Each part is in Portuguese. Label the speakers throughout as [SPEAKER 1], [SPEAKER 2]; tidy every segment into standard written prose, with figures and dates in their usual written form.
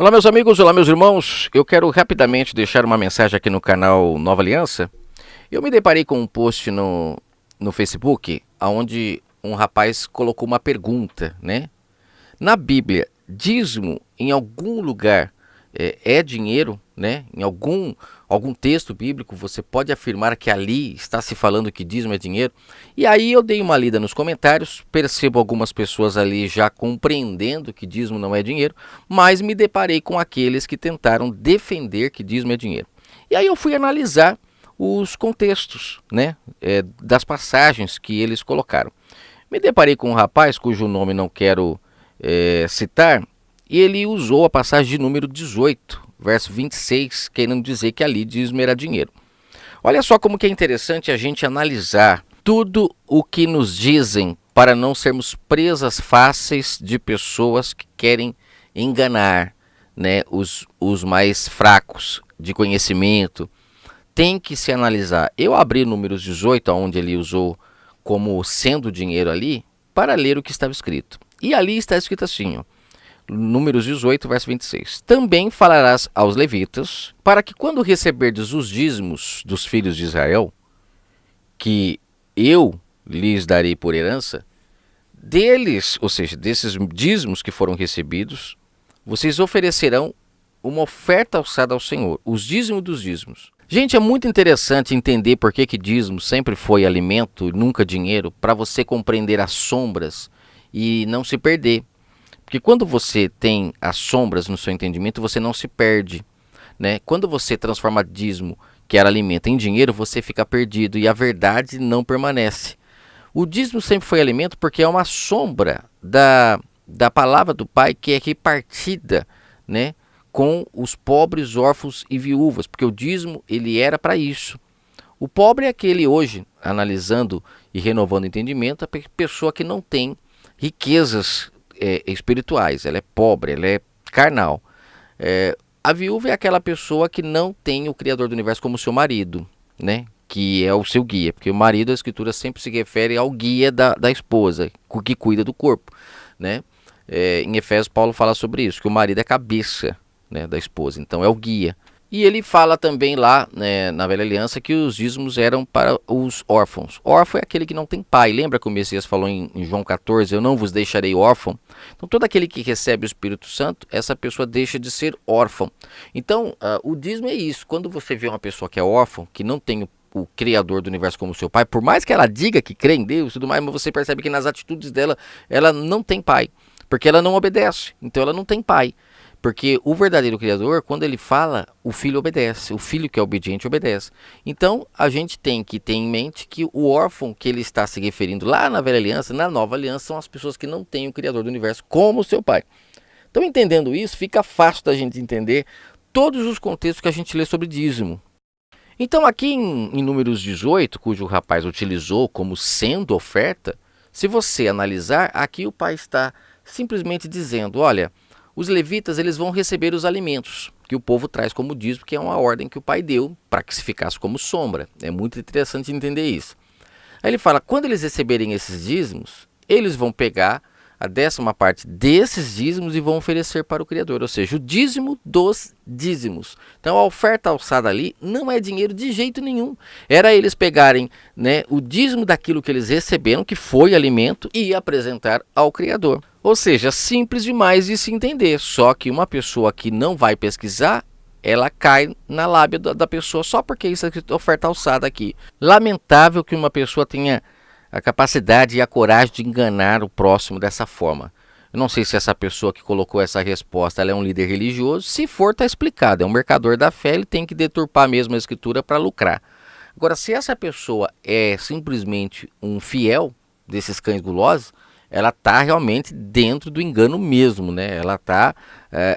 [SPEAKER 1] Olá, meus amigos, olá, meus irmãos. Eu quero rapidamente deixar uma mensagem aqui no canal Nova Aliança. Eu me deparei com um post no Facebook, onde um rapaz colocou uma pergunta, né? Na Bíblia, dízimo em algum lugar é dinheiro, né? Em algum texto bíblico você pode afirmar que ali está se falando que dízimo é dinheiro? E aí eu dei uma lida nos comentários, percebo algumas pessoas ali já compreendendo que dízimo não é dinheiro, mas me deparei com aqueles que tentaram defender que dízimo é dinheiro. E aí eu fui analisar os contextos, né? Das passagens que eles colocaram. Me deparei com um rapaz cujo nome não quero citar, e ele usou a passagem de número 18, verso 26, querendo dizer que ali dízimo era dinheiro. Olha só como que é interessante a gente analisar tudo o que nos dizem para não sermos presas fáceis de pessoas que querem enganar, né, os mais fracos de conhecimento. Tem que se analisar. Eu abri Números 18, onde ele usou como sendo dinheiro ali, para ler o que estava escrito. E ali está escrito assim, ó, Números 18, verso 26. Também falarás aos levitas, para que quando receberdes os dízimos dos filhos de Israel, que eu lhes darei por herança, deles, ou seja, desses dízimos que foram recebidos, vocês oferecerão uma oferta alçada ao Senhor, os dízimos dos dízimos. Gente, é muito interessante entender por que dízimo sempre foi alimento e nunca dinheiro, para você compreender as sombras e não se perder. Porque quando você tem as sombras no seu entendimento, você não se perde, né? Quando você transforma dízimo, que era alimento, em dinheiro, você fica perdido e a verdade não permanece. O dízimo sempre foi alimento porque é uma sombra da palavra do Pai que é repartida, né, com os pobres, órfãos e viúvas, porque o dízimo ele era para isso. O pobre é aquele hoje, analisando e renovando o entendimento, a pessoa que não tem riquezas espirituais, ela é pobre, ela é carnal. A viúva é aquela pessoa que não tem o Criador do Universo como seu marido, né? Que é o seu guia, porque o marido, a escritura sempre se refere ao guia da esposa, que cuida do corpo, né? Em Efésios, Paulo fala sobre isso, que o marido é a cabeça, né, da esposa, então é o guia. E ele fala também lá, né, na Velha Aliança, que os dízimos eram para os órfãos. Órfão é aquele que não tem pai. Lembra que o Messias falou em João 14, eu não vos deixarei órfão? Então todo aquele que recebe o Espírito Santo, essa pessoa deixa de ser órfão. Então o dízimo é isso. Quando você vê uma pessoa que é órfão, que não tem o Criador do Universo como seu pai, por mais que ela diga que crê em Deus e tudo mais, mas você percebe que nas atitudes dela, ela não tem pai. Porque ela não obedece, então ela não tem pai. Porque o verdadeiro Criador, quando ele fala, o filho obedece. O filho que é obediente obedece. Então, a gente tem que ter em mente que o órfão que ele está se referindo lá na Velha Aliança, na Nova Aliança, são as pessoas que não têm o Criador do Universo como seu pai. Então, entendendo isso, fica fácil da gente entender todos os contextos que a gente lê sobre dízimo. Então, aqui em Números 18, cujo rapaz utilizou como sendo oferta, se você analisar, aqui o pai está simplesmente dizendo, olha, os levitas eles vão receber os alimentos que o povo traz como dízimo, que é uma ordem que o pai deu para que se ficasse como sombra. É muito interessante entender isso. Aí ele fala, quando eles receberem esses dízimos, eles vão pegar a 10ª parte desses dízimos e vão oferecer para o Criador, ou seja, o dízimo dos dízimos. Então a oferta alçada ali não é dinheiro de jeito nenhum. Era eles pegarem, né, o dízimo daquilo que eles receberam, que foi alimento, e apresentar ao Criador. Ou seja, simples demais de se entender, só que uma pessoa que não vai pesquisar, ela cai na lábia da pessoa só porque isso é oferta alçada aqui. Lamentável que uma pessoa tenha a capacidade e a coragem de enganar o próximo dessa forma. Eu não sei se essa pessoa que colocou essa resposta ela é um líder religioso. Se for, está explicado. É um mercador da fé, ele tem que deturpar mesmo a escritura para lucrar. Agora, se essa pessoa é simplesmente um fiel desses cães gulosos, ela está realmente dentro do engano mesmo, né? Ela está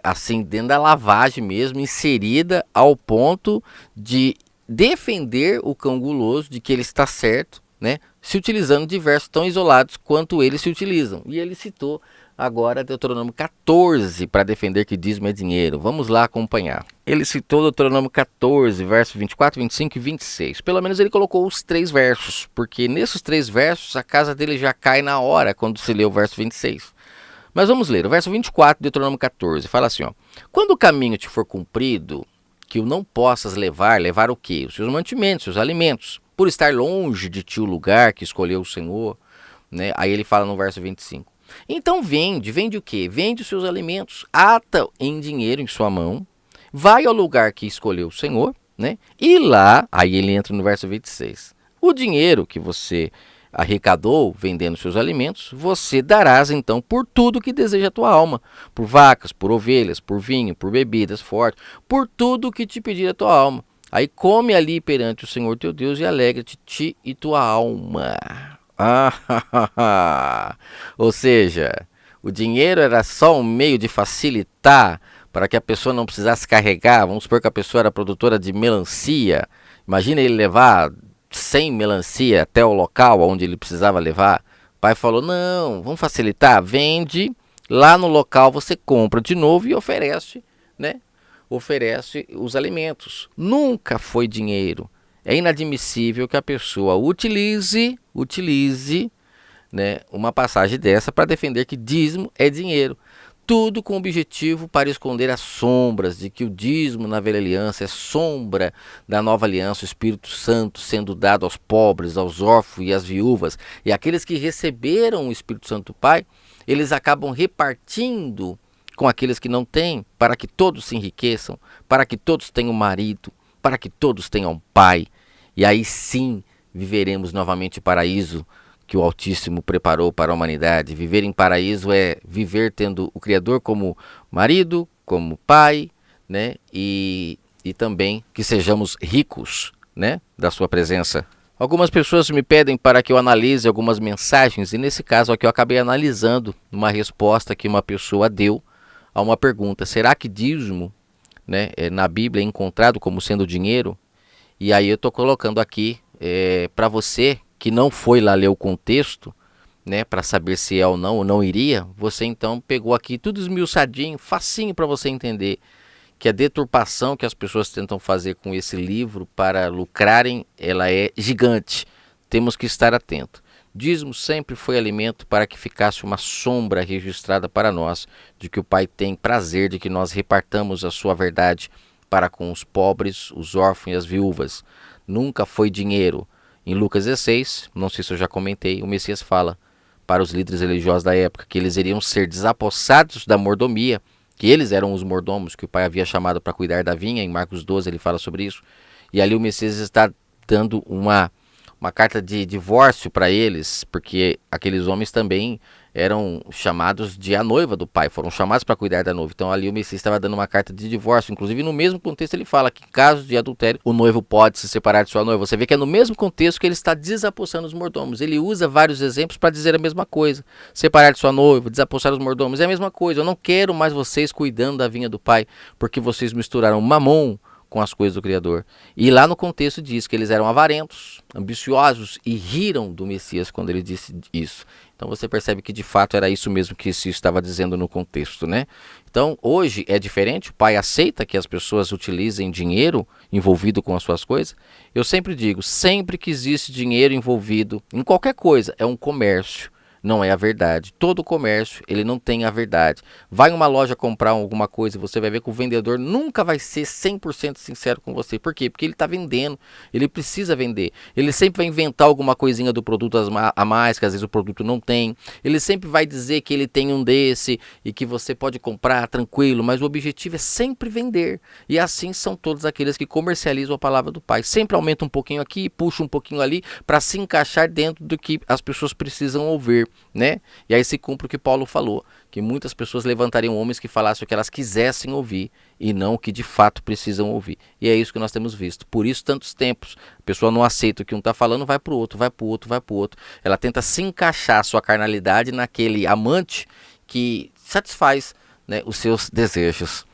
[SPEAKER 1] assim, dentro da lavagem mesmo, inserida ao ponto de defender o cão guloso de que ele está certo, né, se utilizando de versos tão isolados quanto eles se utilizam. E ele citou agora Deuteronômio 14 para defender que dízimo é dinheiro. Vamos lá acompanhar. Ele citou Deuteronômio 14, versos 24, 25 e 26. Pelo menos ele colocou os 3 versos, porque nesses 3 versos a casa dele já cai na hora quando se lê o verso 26. Mas vamos ler, o verso 24 de Deuteronômio 14, fala assim, ó: quando o caminho te for cumprido, que o não possas levar o quê? Os seus mantimentos, os seus alimentos, por estar longe de ti o lugar que escolheu o Senhor, né? Aí ele fala no verso 25, então vende o quê? Vende os seus alimentos, ata em dinheiro em sua mão, vai ao lugar que escolheu o Senhor, né? E lá, aí ele entra no verso 26, o dinheiro que você arrecadou vendendo seus alimentos, você darás então por tudo que deseja a tua alma, por vacas, por ovelhas, por vinho, por bebidas fortes, por tudo que te pedir a tua alma. Aí come ali perante o Senhor teu Deus e alegra-te ti e tua alma. Ou seja, o dinheiro era só um meio de facilitar para que a pessoa não precisasse carregar. Vamos supor que a pessoa era produtora de melancia. Imagina ele levar 100 melancia até o local onde ele precisava levar. O pai falou, não, vamos facilitar, vende, lá no local você compra de novo e oferece, né? Oferece os alimentos. Nunca foi dinheiro. É inadmissível que a pessoa utilize, né, uma passagem dessa para defender que dízimo é dinheiro. Tudo com o objetivo para esconder as sombras de que o dízimo na velha aliança é sombra da nova aliança, o Espírito Santo sendo dado aos pobres, aos órfãos e às viúvas. E aqueles que receberam o Espírito Santo do Pai, eles acabam repartindo com aqueles que não têm, para que todos se enriqueçam, para que todos tenham marido, para que todos tenham pai. E aí sim viveremos novamente o paraíso que o Altíssimo preparou para a humanidade. Viver em paraíso é viver tendo o Criador como marido, como pai, né? E também que sejamos ricos, né, da sua presença. Algumas pessoas me pedem para que eu analise algumas mensagens, e nesse caso aqui eu acabei analisando uma resposta que uma pessoa deu a uma pergunta: será que dízimo, né, na Bíblia é encontrado como sendo dinheiro? E aí eu estou colocando aqui para você que não foi lá ler o contexto, né, para saber se é ou não iria, você então pegou aqui tudo esmiuçadinho, facinho para você entender que a deturpação que as pessoas tentam fazer com esse livro para lucrarem, ela é gigante. Temos que estar atento. Dízimo sempre foi alimento para que ficasse uma sombra registrada para nós, de que o Pai tem prazer de que nós repartamos a sua verdade para com os pobres, os órfãos e as viúvas. Nunca foi dinheiro. Em Lucas 16, não sei se eu já comentei, o Messias fala para os líderes religiosos da época que eles iriam ser desapossados da mordomia, que eles eram os mordomos que o pai havia chamado para cuidar da vinha. Em Marcos 12 ele fala sobre isso. E ali o Messias está dando uma carta de divórcio para eles, porque aqueles homens também eram chamados de a noiva do pai, foram chamados para cuidar da noiva. Então ali o Messias estava dando uma carta de divórcio. Inclusive no mesmo contexto ele fala que em caso de adultério o noivo pode se separar de sua noiva. Você vê que é no mesmo contexto que ele está desapossando os mordomos. Ele usa vários exemplos para dizer a mesma coisa. Separar de sua noiva, desapossar os mordomos é a mesma coisa. Eu não quero mais vocês cuidando da vinha do pai, porque vocês misturaram mamon com as coisas do Criador. E lá no contexto diz que eles eram avarentos, ambiciosos e riram do Messias quando ele disse isso. Então você percebe que de fato era isso mesmo que se estava dizendo no contexto, né? Então hoje é diferente, o pai aceita que as pessoas utilizem dinheiro envolvido com as suas coisas. Eu sempre digo, sempre que existe dinheiro envolvido em qualquer coisa, é um comércio. Não é a verdade. Todo comércio, ele não tem a verdade. Vai em uma loja comprar alguma coisa e você vai ver que o vendedor nunca vai ser 100% sincero com você. Por quê? Porque ele está vendendo, ele precisa vender. Ele sempre vai inventar alguma coisinha do produto a mais, que às vezes o produto não tem. Ele sempre vai dizer que ele tem um desse e que você pode comprar tranquilo, mas o objetivo é sempre vender. E assim são todos aqueles que comercializam a palavra do Pai. Sempre aumenta um pouquinho aqui, puxa um pouquinho ali, para se encaixar dentro do que as pessoas precisam ouvir, né? E aí se cumpre o que Paulo falou, que muitas pessoas levantariam homens que falassem o que elas quisessem ouvir e não o que de fato precisam ouvir. E é isso que nós temos visto. Por isso tantos tempos, a pessoa não aceita o que um está falando, vai para o outro, vai para o outro, vai para o outro. Ela tenta se encaixar a sua carnalidade naquele amante que satisfaz, né, os seus desejos.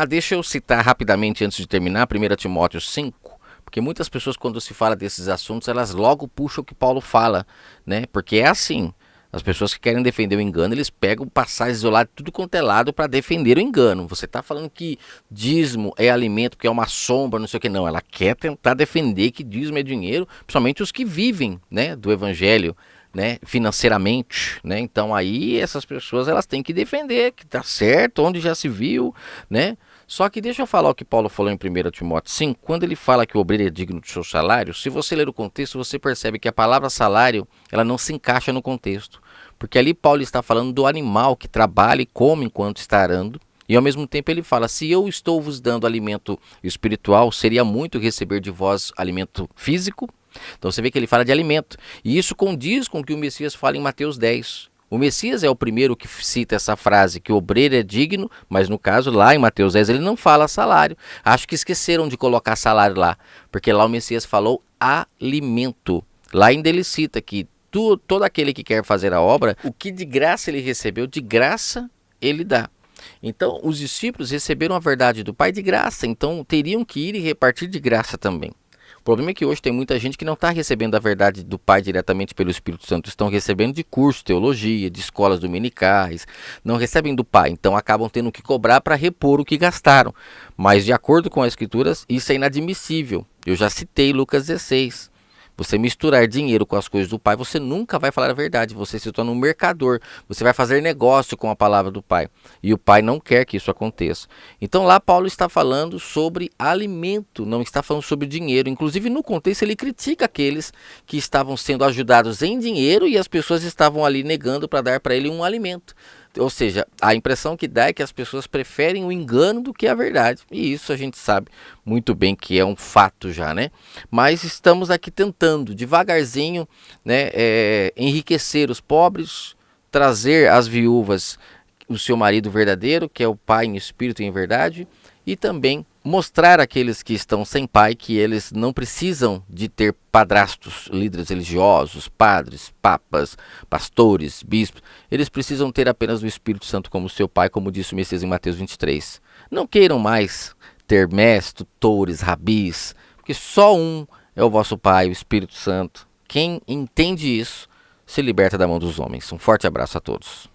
[SPEAKER 1] Deixa eu citar rapidamente antes de terminar 1 Timóteo 5. Porque muitas pessoas, quando se fala desses assuntos, elas logo puxam o que Paulo fala, né? Porque é assim, as pessoas que querem defender o engano, eles pegam passagens isoladas, tudo quanto é lado para defender o engano. Você está falando que dízimo é alimento, que é uma sombra, não sei o que. Não, ela quer tentar defender que dízimo é dinheiro, principalmente os que vivem, né, do evangelho. né, financeiramente, né? Então aí essas pessoas elas têm que defender que tá certo, onde já se viu, né? Só que deixa eu falar o que Paulo falou em 1 Timóteo 5, quando ele fala que o obreiro é digno do seu salário, se você ler o contexto, você percebe que a palavra salário, ela não se encaixa no contexto. Porque ali Paulo está falando do animal que trabalha e come enquanto está arando, e ao mesmo tempo ele fala, se eu estou vos dando alimento espiritual, seria muito receber de vós alimento físico. Então você vê que ele fala de alimento. E isso condiz com o que o Messias fala em Mateus 10. O Messias é o primeiro que cita essa frase, que o obreiro é digno, mas no caso lá em Mateus 10 ele não fala salário. Acho que esqueceram de colocar salário lá, porque lá o Messias falou alimento. Lá ainda ele cita que todo aquele que quer fazer a obra, o que de graça ele recebeu, de graça ele dá. Então os discípulos receberam a verdade do Pai de graça, então teriam que ir e repartir de graça também. O problema é que hoje tem muita gente que não está recebendo a verdade do Pai diretamente pelo Espírito Santo. Estão recebendo de curso, teologia, de escolas dominicais. Não recebem do Pai. Então acabam tendo que cobrar para repor o que gastaram. Mas de acordo com as Escrituras, isso é inadmissível. Eu já citei Lucas 16. Você misturar dinheiro com as coisas do Pai, você nunca vai falar a verdade. Você se torna um mercador. Você vai fazer negócio com a palavra do Pai. E o Pai não quer que isso aconteça. Então lá Paulo está falando sobre alimento, não está falando sobre dinheiro. Inclusive no contexto ele critica aqueles que estavam sendo ajudados em dinheiro e as pessoas estavam ali negando para dar para ele um alimento. Ou seja, a impressão que dá é que as pessoas preferem o engano do que a verdade. E isso a gente sabe muito bem que é um fato já, né? Mas estamos aqui tentando, devagarzinho, né, enriquecer os pobres, trazer às viúvas o seu marido verdadeiro, que é o pai em espírito e em verdade, e também mostrar àqueles que estão sem pai que eles não precisam de ter padrastos, líderes religiosos, padres, papas, pastores, bispos. Eles precisam ter apenas o Espírito Santo como seu pai, como disse o Messias em Mateus 23. Não queiram mais ter mestres, tutores, rabis, porque só um é o vosso pai, o Espírito Santo. Quem entende isso se liberta da mão dos homens. Um forte abraço a todos.